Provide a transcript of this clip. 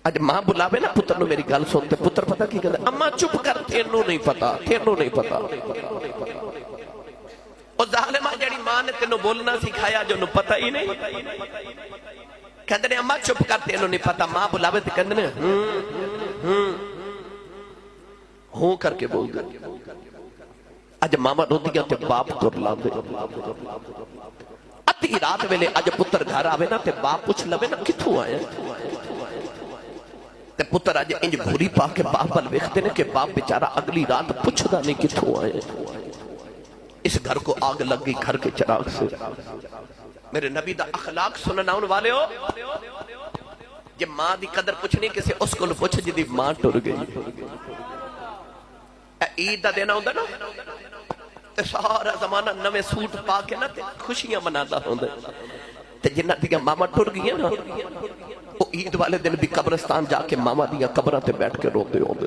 اج ماں بلاوے نا پتر نو میری گل سنتے پتر پتہ کی کہتا اماں چپ کر تینوں نہیں پتا تینوں نہیں پتا اور ظالمہ جڑی ماں نے تینوں بولنا سکھایا جو نو پتہ ہی نہیں کہتے ہیں اماں چپ کر تینوں نہیں پتا ماں بلاوے تے کہتے ہیں ہوں کر کے بول دے اج ماما روندیاں تے باپ تر لاندے ادھی رات ویلے اج پتر گھر آوے نا تے باپ پوچھ لوے نا کتھوں آیا تے پتر اج انج گھوری پا کے باپ بل ویکھدے نے کہ باپ بیچارہ اگلی رات پوچھدا نہیں کتھوں آیا اس گھر کو آگ لگ گئی گھر کے چراغ سے میرے نبی دا اخلاق سننا ان والے ہو یہ ماں دی قدر پوچھنی کسی اس کو پوچھ جدی ماں ٹر گئی عید دا دینا ہوندہ نا تے سارا زمانہ نوے سوٹ پا کے نا تے خوشیاں مناتا ہوندہ تے جنہ دیا ماما ٹر گئی نا وہ عید والے دن بھی قبرستان جا کے ماما دیا قبرہ تے بیٹھ کے روتے ہوندے